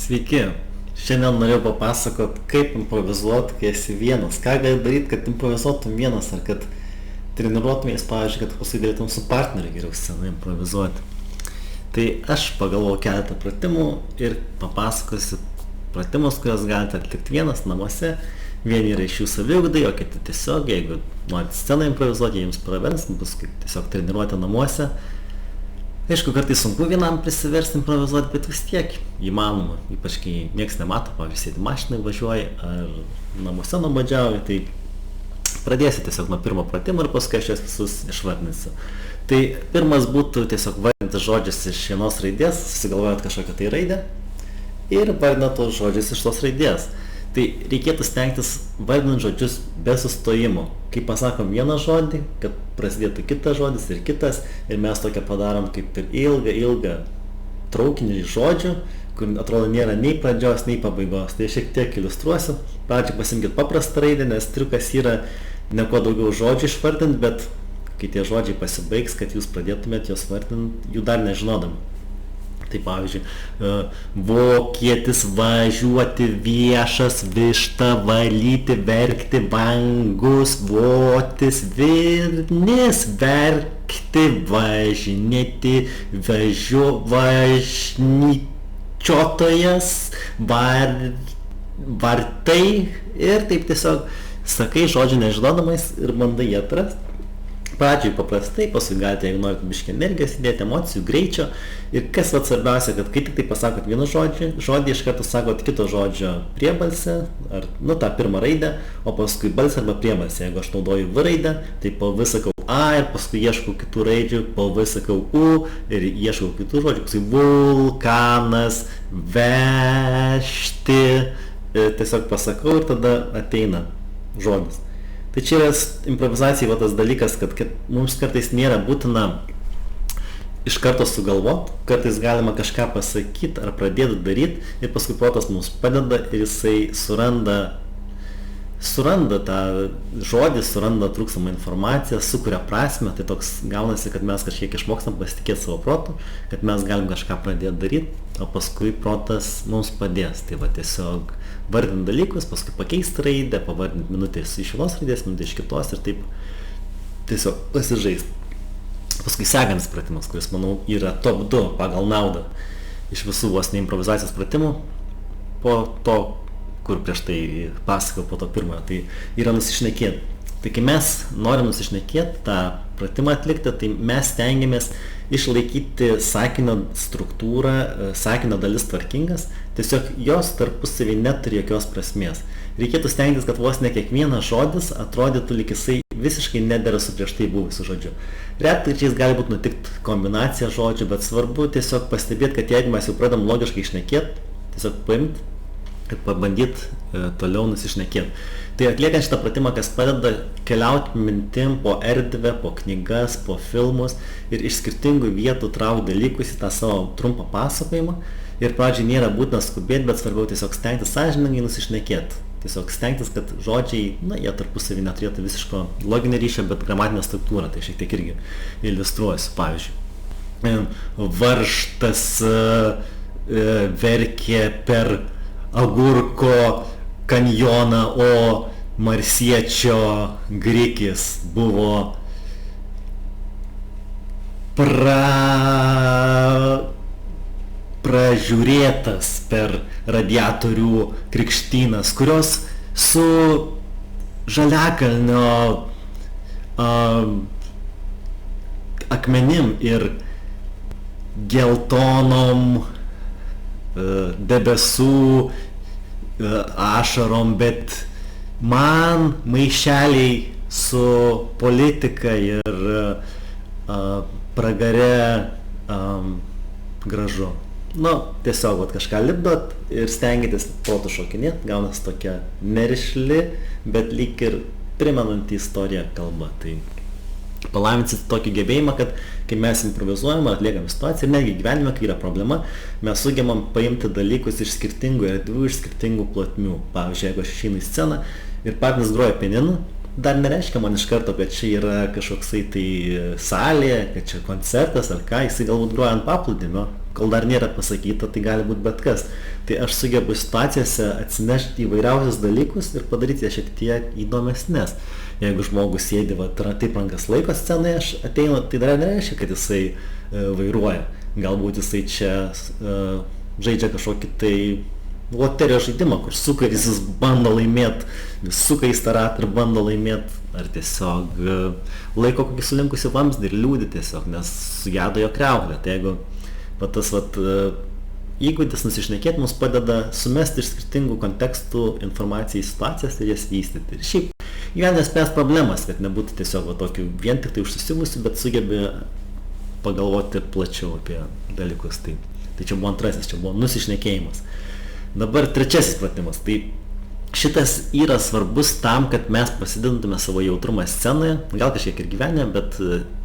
Sveiki. Šiandien norėjau papasakot, kaip improvizuoti, kai esi vienas. Ką gali daryti, kad improvizuotum vienas, ar kad treniruotumės, pavyzdžiui, kad paskui galėtum su partneriu geriau scenai improvizuoti. Tai aš pagalvojau keletą pratimų ir papasakosiu pratimus, kuriuos galite atlikti vienas namuose. Vieni yra iš jų saviugdai, o kiti tiesiog, jeigu norite sceną improvizuoti, jums pravers, bus kaip tiesiog treniruoti namuose. Aišku, kartais sunku vienam prisiversti improvizuoti, bet vis tiek įmanoma, ypač kai nieks nemato, pavyzdžiui, sėdi mašinai važiuoji ar namuose nuobodžiauji, tai pradėsiu tiesiog nuo pirmo pratimo ir paskui aš juos visus išvardinsiu. Tai pirmas būtų tiesiog vardinti žodžius iš vienos raidės, susigalvojat kažkokią tai raidę ir vardinat tos žodžius iš tos raidės. Tai reikėtų stengtis vardinant žodžius be sustojimo. Kai pasakom vieną žodį, kad prasidėtų kitas žodis ir kitas, ir mes tokią padarom kaip ir ilgą traukinį žodžių, kur atrodo nėra nei pradžios, nei pabaigos. Tai šiek tiek iliustruosiu. Pradžiai pasimkit paprastą raidę, nes triukas yra ne kuo daugiau žodžių išvardinti, bet kai tie žodžiai pasibaigs, kad jūs pradėtumėt juos vardinti, jų dar nežinodami. Tai pavyzdžiui, vokietis, važiuoti, viešas, višta, valyti, verkti, vangus, votis, virnis, verkti, važinėti, važnyčiotojas, vartai ir taip tiesiog sakai žodžių nežinodamais ir bandai jį atrasti. Pradžiai paprastai, paskui galite, jeigu norite biškį energijos įdėti, emocijų, greičio. Ir kas svarbiausia, kad kai tik tai pasakot vieną žodį iš karto sakot kito žodžio priebalsę, ar tą pirmą raidę, o paskui balsę arba priebalsę. Jeigu aš naudoju V raidę, tai po V sakau A ir paskui ieškau kitų raidžių, po V sakau U ir ieškau kitų žodžių, paskui vulkanas, vežti, tiesiog pasakau ir tada ateina žodis. Tai čia yra improvizacija tas dalykas, kad mums kartais nėra būtina iš karto sugalvoti, kartais galima kažką pasakyti ar pradėti daryti ir paskui protas mums padeda ir jisai suranda tą žodį, suranda trūkstamą informaciją, sukuria prasmę, tai toks gaunasi, kad mes kažkiek išmokstam pasitikėti savo protu, kad mes galim kažką pradėti daryti, o paskui protas mums padės. Tai va tiesiog vardinti dalykus, paskui pakeisti raidę, pavardinti minutės iš vienos raidės, minutės iš kitos ir taip tiesiog pasižaisti. Paskui sekantis pratimas, kuris, manau, yra top 2 pagal naudą iš visų vos ne improvizacijos pratimų, po to, kur prieš tai pasakau po to pirmojo, tai yra nusišnekėti. Tai kai mes norim nusišnekėti, tą pratimą atlikti, tai mes stengiamės išlaikyti sakinio struktūrą, sakinio dalis tvarkingas, tiesiog jos tarpusavy neturi jokios prasmės. Reikėtų stengtis, kad vos ne kiekvienas žodis atrodytų lyg jisai visiškai nedera su prieš tai buvusiu žodžiu. Retkarčiais gali būti nutikti kombinacija žodžių, bet svarbu tiesiog pastebėti, kad jeigu mes jau pradam logiškai šnekėti, tiesiog paimti ir pabandyti toliau nusišnekėti. Tai atliekant šitą pratimą, kas padeda keliauti mintim po erdvę, po knygas, po filmus ir iš skirtingų vietų traukti dalykus į tą savo trumpą pasakojimą. Ir pradžiai nėra būtina skubėti, bet svarbiau tiesiog stengtis sąžiningai nusišnekėti. Tiesiog stengtis, kad žodžiai, jie tarpusavy neturėtų visiško loginio ryšio, bet gramatinę struktūrą. Tai šiek tiek irgi iliustruosiu. Pavyzdžiui, varžtas verkė per agurko kanjoną, o marsiečio grikis buvo pražiūrėtas per radiatorių krikštynas, kurios su žaliakalnio akmenim ir geltonom debesų ašarom, bet man maišeliai su politika ir pragare gražu. Tiesiog kažką lipdot ir stengiatės protu šokinėti, gaunas tokia nerišli, bet lyg ir primenanti istoriją kalba. Tai palaiminsit tokį gebėjimą, kad kai mes improvizuojam ar atliekam situaciją, ir netgi gyvenime, kai yra problema, mes sugebam paimti dalykus iš skirtingų erdvių, iš skirtingų plotmių. Pavyzdžiui, jeigu aš išeinu į sceną ir partneris groja pianinu, dar nereiškia man iš karto, kad čia yra kažkoksai tai salė, kad čia koncertas ar ką, jisai galbūt groja ant paplūdimio, kol dar nėra pasakyta, tai gali būti bet kas. Tai aš sugebu situacijose atsinešti įvairiausius dalykus ir padaryti jas šiek tiek įdomesnės. Jeigu žmogus sėdi, taip rankas laiko scenoje, aš ateinu, tai dar nereiškia, kad jisai vairuoja. Galbūt jisai čia žaidžia kažkokį tai loterijos žaidimą, kur suka ir jis bando laimėti, vis suka į staratą ir bando laimėti, ar tiesiog laiko kokį sulinkusi vamzdį ir liūdį tiesiog, nes sugedo jo kriauklė. Tai jeigu tas įgūdis nusišnekėti mums padeda sumesti iš skirtingų kontekstų informaciją į situacijas ir jas vystyti. Ir šiaip gyvenime spręs problemas, kad nebūtų tiesiog tokių vien tik tai užsisimusių, bet sugebi pagalvoti plačiau apie dalykus. Tai čia buvo antrasis, čia buvo nusišnekėjimas. Dabar trečiasis pratimas. Tai šitas yra svarbus tam, kad mes pasididintume savo jautrumą scenoje, gal kažkiek ir gyvenime, bet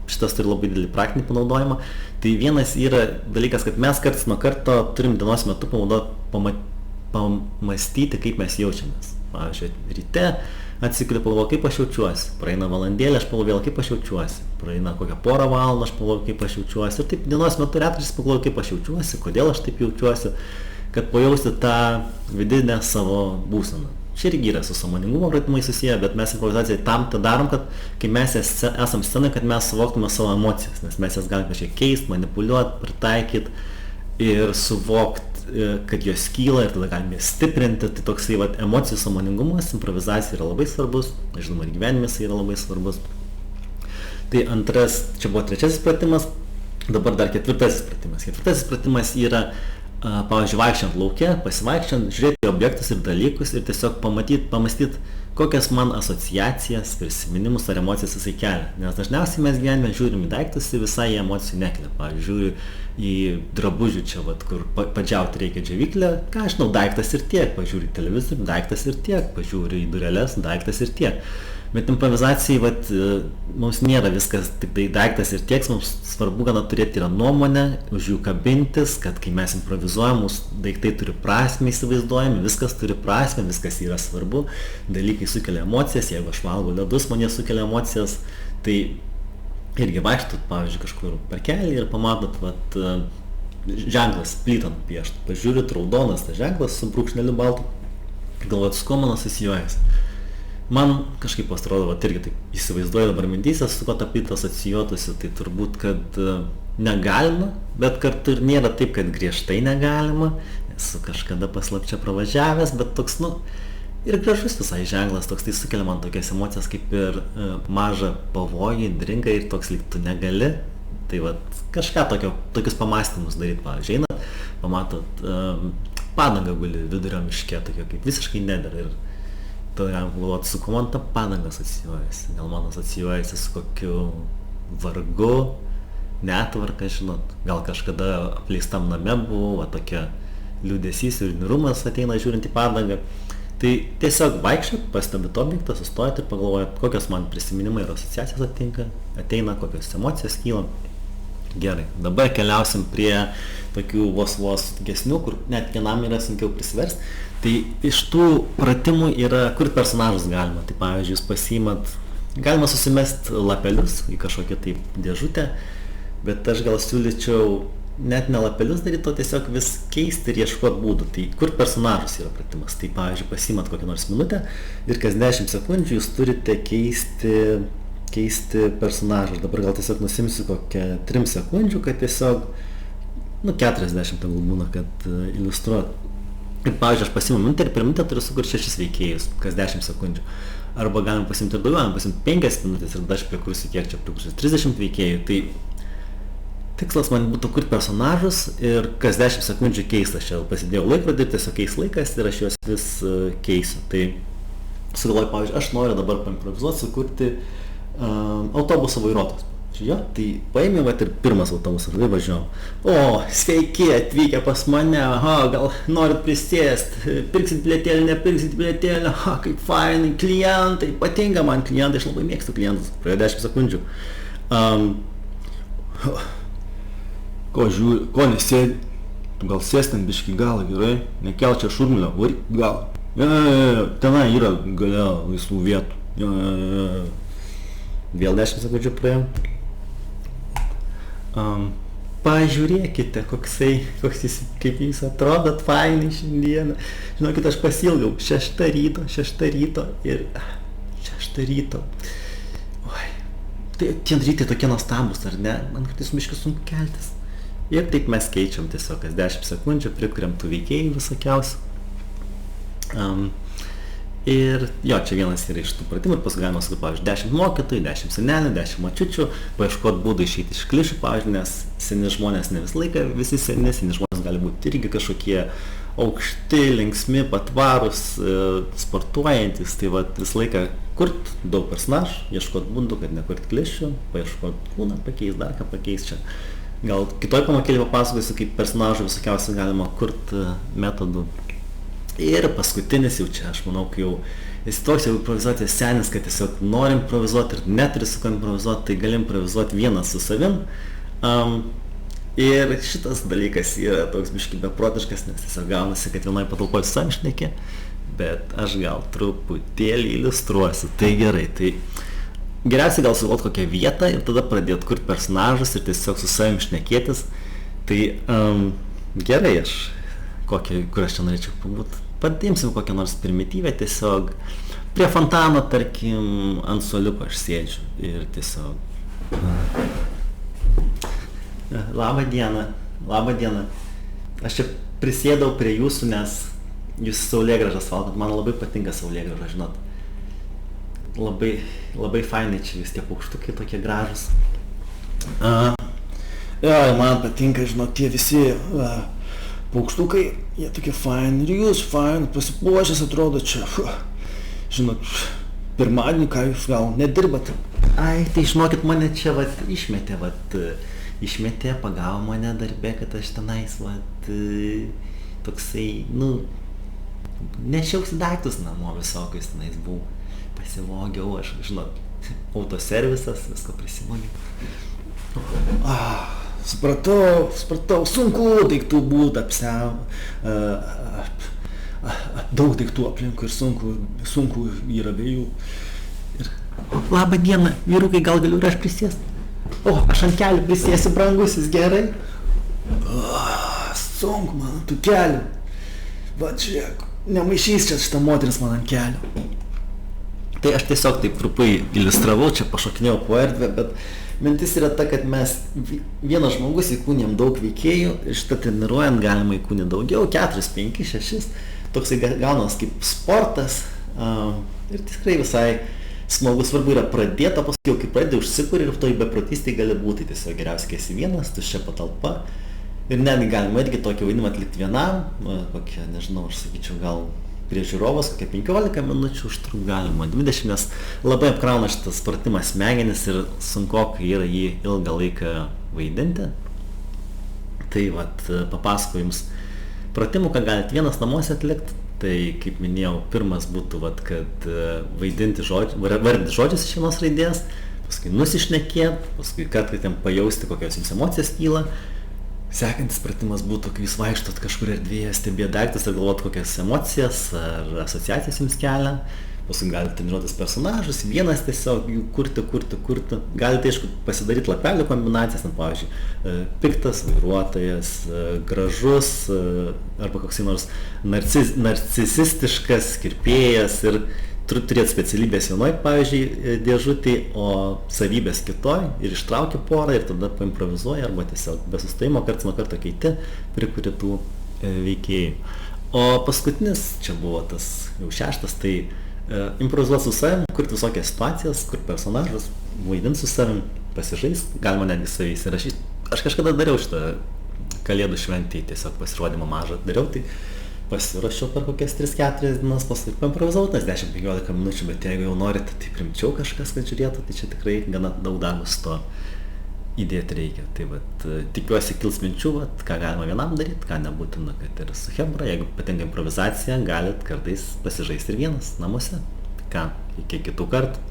šitas turi labai didelį praktinį panaudojimą. Tai vienas yra dalykas, kad mes karts nuo karto turim dienos metu pamastyti, kaip mes jaučiamės. Pavyzdžiui, ryte atsikeliu, pagalvoju, kaip aš jaučiuosi. Praeina valandėlė, aš pagalvoju, kaip aš jaučiuosi. Praeina kokią porą valandų, aš pagalvoju, kaip aš jaučiuosi. Ir taip dienos metu retkarčiais pagalvoju, kaip aš jaučiuosi, kodėl aš taip jaučiuosi, kad pajausti tą vidinę savo būseną. Čia irgi yra su sąmoningumo pratimai susiję, bet mes improvizaciją tam darom, kad kai mes esam scenoje, kad mes suvoktume savo emocijas, nes mes jas galime kažkiek keisti, manipuliuoti, pritaikyti ir suvokti, kad jos kyla ir tada galime stiprinti. Tai toksai emocijų sąmoningumas, improvizacija yra labai svarbus, žinoma, ir gyvenimas yra labai svarbus. Tai čia buvo trečiasis pratimas, dabar dar ketvirtasis pratimas. Ketvirtasis pratimas yra pavyzdžiui, vaikščiant lauke, pasivaikščiant, žiūrėti objektus ir dalykus ir tiesiog pamastyti, kokias man asociacijas, prisiminimus ar emocijas jisai kelia. Nes dažniausiai mes gyvenime žiūrim į daiktus ir visai į emocijų nekelia. Pavyzdžiui, žiūriu į drabužių čia, kur padžiauti reikia džiovyklę, ką aš žinau, daiktas ir tiek. Pažiūriu į televizorių, daiktas ir tiek. Pažiūriu į dureles, daiktas ir tiek. Bet improvizacijai mums nėra viskas tik tai daiktas ir tiek, mums svarbu gana turėti yra nuomonę, už jų kabintis, kad kai mes improvizuojam, mūsų daiktai turi prasmę įsivaizduojami, viskas turi prasmę, viskas yra svarbu, dalykai sukelia emocijas, jeigu aš valgau ledus, man jie sukelia emocijas, tai irgi vaikštot, pavyzdžiui, kažkur parkelį ir pamatot, ženklas plytą nupieštų, pažiūrit, raudonas tas ženklas su brūkšneliu baltu, galvojat, su kuo man asocijuojasi. Man kažkaip atrodo, irgi taip įsivaizduoju dabar mintyse, su kuo ta plyta asocijuotųsi, tai turbūt, kad negalima, bet kartu ir nėra taip, kad griežtai negalima, esu kažkada paslapčia pravažiavęs, bet toks, ir gražus visai ženklas, toks tai sukelia man tokias emocijas kaip ir mažą pavojų, intrigą ir toks lyg tu negali, tai kažką tokius pamastymus daryti, pavyzdžiui, einat, pamatot padangą guli vidurio miške, tokia kaip visiškai nedera ir tada galim pagalvoti, su kuo man ta padanga asocijuojasi. Gal man asocijuojasi su kokiu vargu, netvarka, žinot. Gal kažkada apleistam name buvo, tokia liūdesys ir niūrumas ateina žiūrint į padangą. Tai tiesiog vaikščiot, pastebit objektą, sustojat ir pagalvojat, kokios man prisiminimai ir asociacijos ateina, kokios emocijos kyla. Gerai, dabar keliausim prie tokių vos gesnių, kur net vienam yra sunkiau prisiversti. Tai iš tų pratimų yra, kur personažus galima. Tai pavyzdžiui, jūs pasiimat, galima susimesti lapelius į kažkokią taip dėžutę, bet aš gal siūlyčiau net ne lapelius daryti, o tiesiog vis keisti ir ieškoti būdų. Tai kur personažus yra pratimas. Tai pavyzdžiui, pasiimat kokią nors minutę ir kas 10 sekundžių jūs turite keisti personažą. Dabar gal tiesiog nusimsiu kokią 3 sekundžių, kad tiesiog 40 tegul būna, kad iliustruot. Ir pavyzdžiui, aš pasiimu minutę ir per minutę turiu sukurti 6 veikėjus, kas 10 sekundžių. Arba galim pasimti ir daugiau, galim pasimti 5 minutės ir aš prikursiu kiek čia prikursiu 30 veikėjų. Tai tikslas man būtų kurti personažus ir kas 10 sekundžių keisti. Aš čia pasidėjau laikrodį, tiesiog keis laikas ir aš juos vis keisiu. Tai sugalvoju, pavyzdžiui, aš noriu dabar paimprovizuoti, sukurti autobuso vairuotojus. Jo, tai paėmė ir pirmas autobusas, tai važiuojam. O, sveiki, atvykę pas mane, gal norit prisėst, pirksit bilietėlį, nepirksit bilietėlį, kaip fainai, klientai, patinka man klientai, aš labai mėgstu klientus, praėjo 10 sekundžių. Ko nesėdi, tu gal sėst ant biškį galą, gerai, nekel čia šurmulio, varyk galą. Tenai yra gale laisvų vietų. Vėl 10 sekundžių praėjom. pažiūrėkite, koks jis, kaip jūs atrodot fainai šiandieną. Žinokit, aš pasilgau 6 ryto ir 6 ryto. Oi, tai tie rytai tokie nuostabus, ar ne? Man kartais miškai sunku keltis. Ir taip mes keičiam tiesiog kas 10 sekundžių, prikuriam tų veikėjų visokiausių. Ir jo, čia vienas yra iš tų pratimų ir paskui galima sakyti, pavyzdžiui, 10 mokytojų, 10 senelių, 10 močiučių, paieškoti būdų išeiti iš klišių, pavyzdžiui, nes seni žmonės ne visą laiką, visi seni žmonės gali būti irgi kažkokie aukšti, linksmi, patvarūs, sportuojantis, tai va visą laiką kurti daug personažų, ieškoti būdų, kad nekurti klišių, paieškoti kūną, pakeis, dar ką pakeis čia. Gal kitoj pamokėlį papasakosiu, kaip personažų visokiausiai galima kurti metodų. Ir paskutinis jau čia, aš manau, kai jau esi toks jau improvizuotis senis, kad tiesiog nori improvizuoti ir neturi su ką improvizuoti, tai gali improvizuoti vienas su savim. Ir šitas dalykas yra toks biškai beprotiškas, nes tiesiog gaunasi, kad vienoj patalpoj su savim šneki, bet aš gal truputėlį iliustruosiu. Tai gerai, tai geriausiai gal sugalvot kokią vietą ir tada pradėti kurti personažus ir tiesiog su savim šnekėtis. Tai gerai, kur aš čia norėčiau pabūti. Paimsim kokią nors primityvę, tiesiog prie fontano, tarkim, ant suoliuko aš sėdžiu ir tiesiog... Labą dieną. Aš čia prisėdau prie jūsų, nes jūs saulėgrąžas valgot, man labai patinka saulėgrąža, žinot. Labai fainai čia vis tie paukštukai tokie gražus. Man patinka, žinot, tie visi... paukštukai, jie tokie fain ir jūs fain, pasipuošęs atrodo čia, žinot, pirmadienį, ką jūs gal nedirbat. Ai, tai žinokit, mane čia išmetė, pagavo mane darbe, kad aš tenais, toksai, nešiausi daiktus namo visokius tenais buvau, pasivogiau, aš, žinot, autoservisas, visko prisivogiau. Supratau, sunku daiktų būti daug daiktų aplinkui ir sunku yra abiejų. Labą dieną, vyrukai, gal galiu ir aš prisėsti? Aš ant kelių prisėsiu, brangusis, gerai? Sunku man ant tų kelių. Va, žiūrėk, nemaišys čia šitą moteris man ant kelių. Tai aš tiesiog taip trupai iliustravau, čia pašokinėjau po erdvę, bet mintis yra ta, kad mes vienas žmogus įkūnėm daug veikėjų ir šitą treniruojant galima įkūnyti daugiau, 4, 5, 6, toksai gaunas kaip sportas ir tikrai visai smagu, svarbu yra pradėti, o paskui jau kai pradedi užsikuri ir toj beprotystėj gali būti tiesiog geriausiai, kai esi vienas, tuščia patalpa ir netgi galima irgi tokį vaidinimą atlikti vienam, kokią, nežinau, aš sakyčiau gal prie žiūrovos kokią 15 minučių užtruk galima 20, nes labai apkrauna šitas pratimas smegenis ir sunkokai yra jį ilgą laiką vaidinti. Tai papasakau jums pratimų, ką galite vienas namuose atlikti. Tai kaip minėjau, pirmas būtų, kad vaidinti vardinti žodžius iš vienos raidės, paskui nusišnekėti, paskui kartais pajausti, kokios jums emocijos kyla. Sekantis pratimas būtų, kai jūs vaikštot kažkur erdvėje, stebėt daiktus ir galvot kokias emocijas ar asociacijas jums kelia. Paskui galite treniruotis personažus, vienas tiesiog jų kurti. Galite, aišku, pasidaryti lapelių kombinacijas, pavyzdžiui, piktas vairuotojas, gražus arba koksai nors narcisistiškas kirpėjas ir turėti specialybės vienoj, pavyzdžiui, dėžutį, o savybės kitoj ir ištrauki porą ir tada paimprovizuoji arba tiesiog be sustojimo karts nuo karto keiti, prikuri tų veikėjų. O paskutinis, čia buvo tas jau 6, tai improvizuoti su savim, kurti visokias situacijas, kurti personažus, vaidinti su savim, pasižaist, galima netgi savai įsirašyti. Aš kažkada dariau šitą kalėdų šventį, tiesiog pasirodymą mažą dariau, tai pasirašiau per kokias 3-4 dienas, paskui paimprovisavau tas 10-15 minučių, bet jeigu jau norite, tai rimčiau kažkas, kad žiūrėtų, tai čia tikrai gana daug darbo su to įdėti reikia. Tai tikiuosi kils minčių, ką galima vienam daryti, ką nebūtina, kad ir su chebra, jeigu patinka improvizacija, galit kartais pasižaisti ir vienas namuose. Ką, iki kitų kartų.